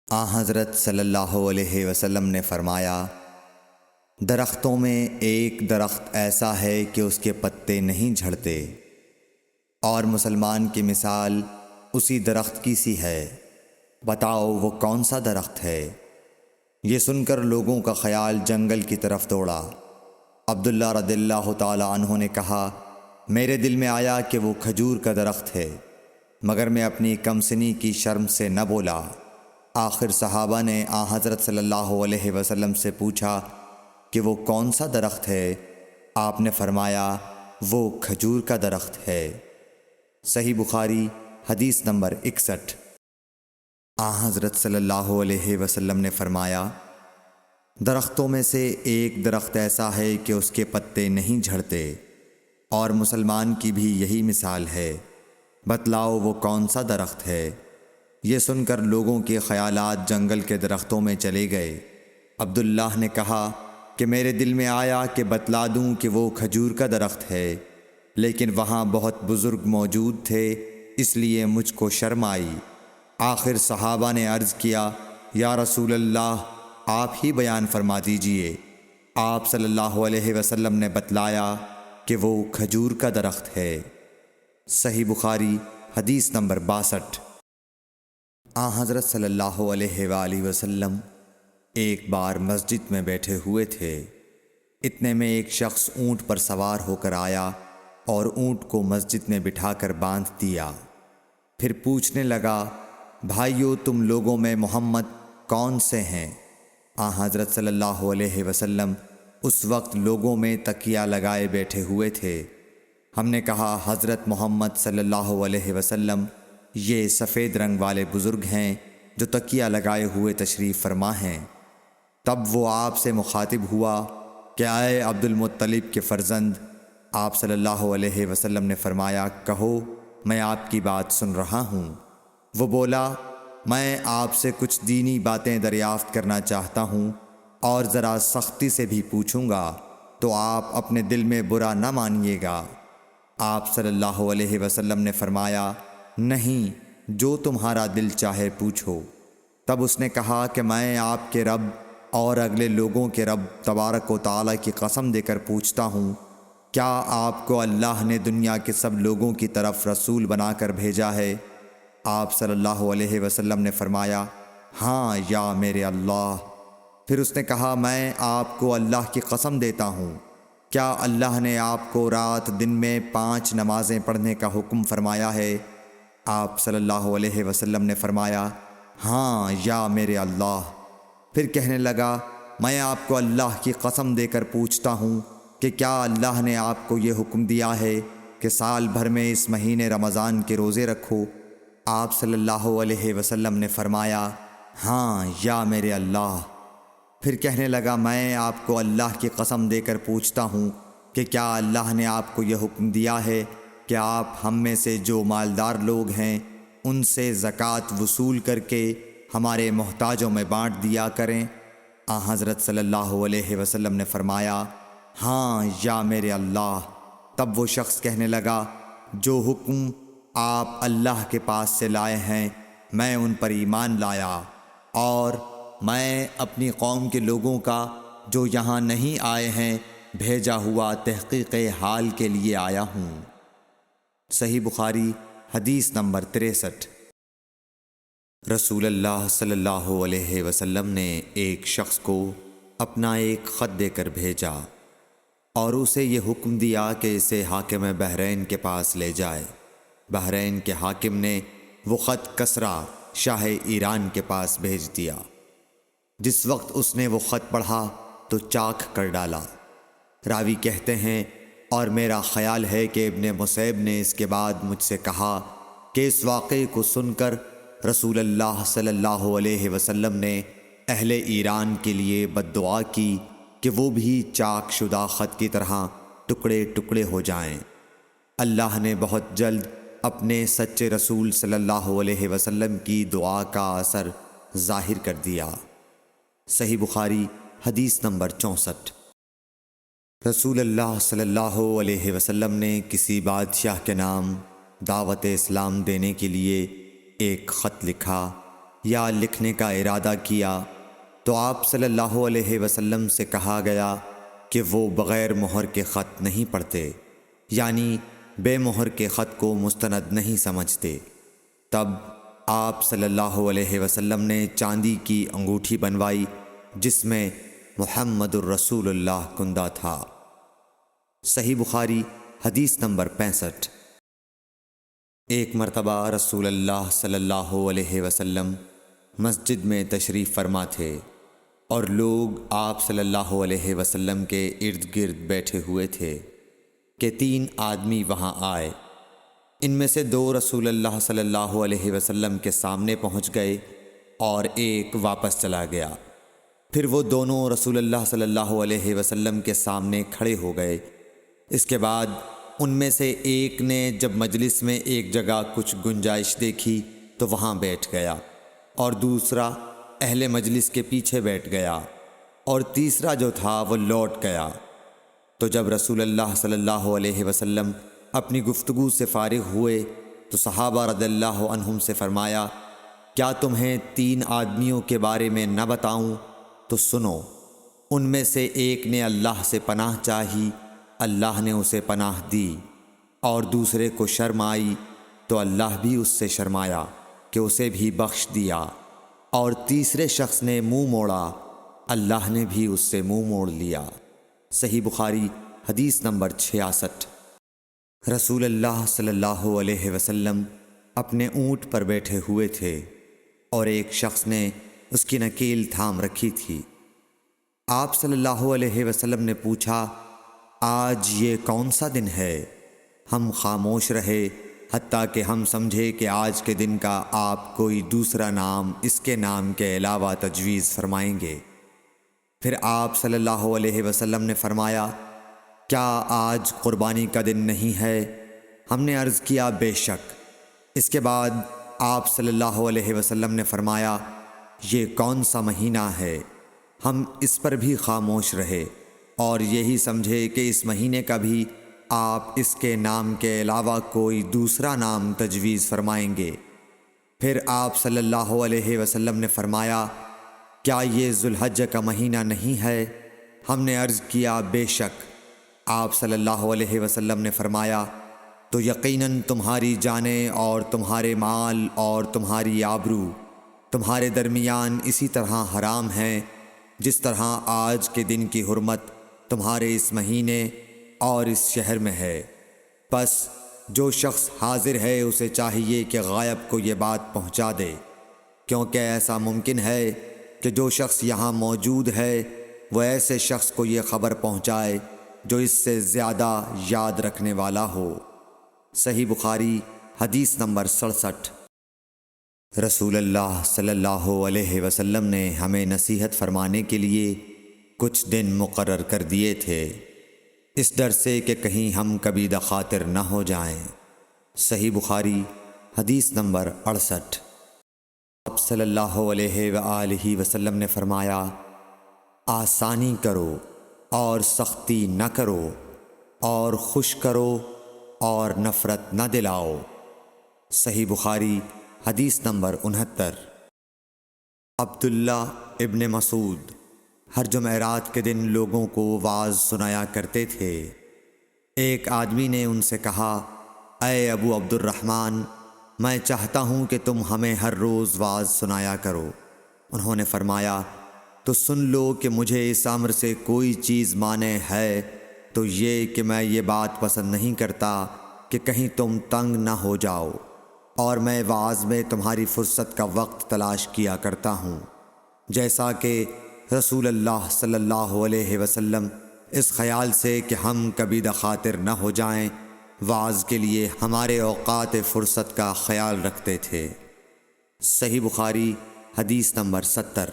حضرت صلی اللہ علیہ وسلم نے فرمایا، درختوں میں ایک درخت ایسا ہے کہ اس کے پتے نہیں جھڑتے، اور مسلمان کی مثال اسی درخت کی سی ہے، بتاؤ وہ کون سا درخت ہے؟ یہ سن کر لوگوں کا خیال جنگل کی طرف دوڑا۔ عبداللہ رضی اللہ تعالی عنہ نے کہا، میرے دل میں آیا کہ وہ کھجور کا درخت ہے، مگر میں اپنی کمسنی کی شرم سے نہ بولا۔ آخر صحابہ نے حضرت صلی اللہ علیہ وسلم سے پوچھا کہ وہ کون سا درخت ہے؟ آپ نے فرمایا، وہ کھجور کا درخت ہے۔ صحیح بخاری حدیث نمبر 61۔ حضرت صلی اللہ علیہ وسلم نے فرمایا، درختوں میں سے ایک درخت ایسا ہے کہ اس کے پتے نہیں جھڑتے، اور مسلمان کی بھی یہی مثال ہے، بتلاؤ وہ کون سا درخت ہے؟ یہ سن کر لوگوں کے خیالات جنگل کے درختوں میں چلے گئے۔ عبداللہ نے کہا کہ میرے دل میں آیا کہ بتلا دوں کہ وہ کھجور کا درخت ہے، لیکن وہاں بہت بزرگ موجود تھے، اس لیے مجھ کو شرم آئی۔ آخر صحابہ نے عرض کیا، یا رسول اللہ، آپ ہی بیان فرما دیجئے۔ آپ صلی اللہ علیہ وسلم نے بتلایا کہ وہ کھجور کا درخت ہے۔ صحیح بخاری حدیث نمبر 62۔ حضرت صلی اللہ علیہ وآلہ وسلم ایک بار مسجد میں بیٹھے ہوئے تھے، اتنے میں ایک شخص اونٹ پر سوار ہو کر آیا اور اونٹ کو مسجد میں بٹھا کر باندھ دیا۔ پھر پوچھنے لگا، بھائیو تم لوگوں میں محمد کون سے ہیں؟ حضرت صلی اللہ علیہ وسلم اس وقت لوگوں میں تکیہ لگائے بیٹھے ہوئے تھے۔ ہم نے کہا، حضرت محمد صلی اللہ علیہ وسلم یہ سفید رنگ والے بزرگ ہیں جو تکیہ لگائے ہوئے تشریف فرما ہیں۔ تب وہ آپ سے مخاطب ہوا کہ اے عبد المطلب کے فرزند۔ آپ صلی اللہ علیہ وسلم نے فرمایا، کہو، میں آپ کی بات سن رہا ہوں۔ وہ بولا، میں آپ سے کچھ دینی باتیں دریافت کرنا چاہتا ہوں، اور ذرا سختی سے بھی پوچھوں گا، تو آپ اپنے دل میں برا نہ مانیے گا۔ آپ صلی اللہ علیہ وسلم نے فرمایا، نہیں، جو تمہارا دل چاہے پوچھو۔ تب اس نے کہا کہ میں آپ کے رب اور اگلے لوگوں کے رب تبارک و تعالیٰ کی قسم دے کر پوچھتا ہوں، کیا آپ کو اللہ نے دنیا کے سب لوگوں کی طرف رسول بنا کر بھیجا ہے؟ آپ صلی اللہ علیہ وسلم نے فرمایا، ہاں یا میرے اللہ۔ پھر اس نے کہا، میں آپ کو اللہ کی قسم دیتا ہوں، کیا اللہ نے آپ کو رات دن میں 5 نمازیں پڑھنے کا حکم فرمایا ہے؟ آپ صلی اللہ علیہ وسلم نے فرمایا، ہاں یا میرے اللہ۔ پھر کہنے لگا، میں آپ کو اللہ کی قسم دے کر پوچھتا ہوں کہ کیا اللہ نے آپ کو یہ حکم دیا ہے کہ سال بھر میں اس مہینے رمضان کے روزے رکھو؟ آپ صلی اللہ علیہ وسلم نے فرمایا، ہاں یا میرے اللہ۔ پھر کہنے لگا، میں آپ کو اللہ کی قسم دے کر پوچھتا ہوں کہ کیا اللہ نے آپ کو یہ حکم دیا ہے کہ آپ ہم میں سے جو مالدار لوگ ہیں ان سے زکوٰۃ وصول کر کے ہمارے محتاجوں میں بانٹ دیا کریں؟ حضرت صلی اللہ علیہ وسلم نے فرمایا، ہاں یا میرے اللہ۔ تب وہ شخص کہنے لگا، جو حکم آپ اللہ کے پاس سے لائے ہیں میں ان پر ایمان لایا، اور میں اپنی قوم کے لوگوں کا جو یہاں نہیں آئے ہیں بھیجا ہوا تحقیق حال کے لیے آیا ہوں۔ صحیح بخاری حدیث نمبر 63۔ رسول اللہ صلی اللہ علیہ وسلم نے ایک شخص کو اپنا ایک خط دے کر بھیجا اور اسے یہ حکم دیا کہ اسے حاکم بحرین کے پاس لے جائے۔ بحرین کے حاکم نے وہ خط کسریٰ شاہ ایران کے پاس بھیج دیا۔ جس وقت اس نے وہ خط پڑھا تو چاک کر ڈالا۔ راوی کہتے ہیں، اور میرا خیال ہے کہ ابن مسیب نے اس کے بعد مجھ سے کہا کہ اس واقعے کو سن کر رسول اللہ صلی اللہ علیہ وسلم نے اہل ایران کے لیے بد دعا کی کہ وہ بھی چاک شدہ خط کی طرح ٹکڑے ٹکڑے ہو جائیں۔ اللہ نے بہت جلد اپنے سچے رسول صلی اللہ علیہ وسلم کی دعا کا اثر ظاہر کر دیا۔ صحیح بخاری حدیث نمبر 64۔ رسول اللہ صلی اللہ علیہ وسلم نے کسی بادشاہ کے نام دعوت اسلام دینے کے لیے ایک خط لکھا۔ یا لکھنے کا ارادہ کیا تو آپ صلی اللہ علیہ وسلم سے کہا گیا کہ وہ بغیر مہر کے خط نہیں پڑھتے، یعنی بے مہر کے خط کو مستند نہیں سمجھتے۔ تب آپ صلی اللہ علیہ وسلم نے چاندی کی انگوٹھی بنوائی جس میں محمد الرسول اللہ کندہ تھا۔ صحیح بخاری حدیث نمبر 65۔ ایک مرتبہ رسول اللہ صلی اللہ علیہ وسلم مسجد میں تشریف فرما تھے اور لوگ آپ صلی اللہ علیہ وسلم کے ارد گرد بیٹھے ہوئے تھے کہ 3 آدمی وہاں آئے۔ ان میں سے 2 رسول اللہ صلی اللہ علیہ وسلم کے سامنے پہنچ گئے اور ایک واپس چلا گیا۔ پھر وہ دونوں رسول اللہ صلی اللہ علیہ وسلم کے سامنے کھڑے ہو گئے۔ اس کے بعد ان میں سے ایک نے جب مجلس میں ایک جگہ کچھ گنجائش دیکھی تو وہاں بیٹھ گیا، اور دوسرا اہل مجلس کے پیچھے بیٹھ گیا، اور تیسرا جو تھا وہ لوٹ گیا۔ تو جب رسول اللہ صلی اللہ علیہ وسلم اپنی گفتگو سے فارغ ہوئے تو صحابہ رضی اللہ عنہم سے فرمایا، کیا تمہیں 3 آدمیوں کے بارے میں نہ بتاؤں؟ تو سنو۔ ان میں سے ایک نے اللہ سے پناہ چاہی، اللہ نے اسے پناہ دی، اور دوسرے کو شرم آئی تو اللہ بھی اس سے شرمایا کہ اسے بھی بخش دیا، اور تیسرے شخص نے منہ موڑا، اللہ نے بھی اس سے منہ موڑ لیا۔ صحیح بخاری حدیث نمبر 66۔ رسول اللہ صلی اللہ علیہ وسلم اپنے اونٹ پر بیٹھے ہوئے تھے اور ایک شخص نے اس کی نکیل تھام رکھی تھی۔ آپ صلی اللہ علیہ وسلم نے پوچھا، آج یہ کون سا دن ہے؟ ہم خاموش رہے حتیٰ کہ ہم سمجھے کہ آج کے دن کا آپ کوئی دوسرا نام اس کے نام کے علاوہ تجویز فرمائیں گے۔ پھر آپ صلی اللہ علیہ وسلم نے فرمایا، کیا آج قربانی کا دن نہیں ہے؟ ہم نے عرض کیا، بے شک۔ اس کے بعد آپ صلی اللہ علیہ وسلم نے فرمایا، یہ کون سا مہینہ ہے؟ ہم اس پر بھی خاموش رہے اور یہی سمجھے کہ اس مہینے کا بھی آپ اس کے نام کے علاوہ کوئی دوسرا نام تجویز فرمائیں گے۔ پھر آپ صلی اللہ علیہ وسلم نے فرمایا، کیا یہ ذو الحجہ کا مہینہ نہیں ہے؟ ہم نے عرض کیا، بے شک۔ آپ صلی اللہ علیہ وسلم نے فرمایا، تو یقیناً تمہاری جانیں اور تمہارے مال اور تمہاری آبرو تمہارے درمیان اسی طرح حرام ہیں جس طرح آج کے دن کی حرمت تمہارے اس مہینے اور اس شہر میں ہے۔ پس جو شخص حاضر ہے اسے چاہیے کہ غائب کو یہ بات پہنچا دے، کیونکہ ایسا ممکن ہے کہ جو شخص یہاں موجود ہے وہ ایسے شخص کو یہ خبر پہنچائے جو اس سے زیادہ یاد رکھنے والا ہو۔ صحیح بخاری حدیث نمبر 67۔ رسول اللہ صلی اللہ علیہ وسلم نے ہمیں نصیحت فرمانے کے لیے کچھ دن مقرر کر دیے تھے، اس ڈر سے کہ کہیں ہم کبھی دخاطر نہ ہو جائیں۔ صحیح بخاری حدیث نمبر 68۔ آپ صلی اللہ علیہ وآلہ وسلم نے فرمایا، آسانی کرو اور سختی نہ کرو، اور خوش کرو اور نفرت نہ دلاؤ۔ صحیح بخاری حدیث نمبر 69۔ عبداللہ ابن مسعود ہر جمعرات کے دن لوگوں کو واعظ سنایا کرتے تھے۔ ایک آدمی نے ان سے کہا، اے ابو عبد الرحمن، میں چاہتا ہوں کہ تم ہمیں ہر روز واعظ سنایا کرو۔ انہوں نے فرمایا، تو سن لو کہ مجھے اس امر سے کوئی چیز مانع ہے تو یہ کہ میں یہ بات پسند نہیں کرتا کہ کہیں تم تنگ نہ ہو جاؤ، اور میں واعظ میں تمہاری فرصت کا وقت تلاش کیا کرتا ہوں، جیسا کہ رسول اللہ صلی اللہ علیہ وسلم اس خیال سے کہ ہم کبھی دخاطر نہ ہو جائیں واعظ کے لیے ہمارے اوقات فرصت کا خیال رکھتے تھے۔ صحیح بخاری حدیث نمبر 70۔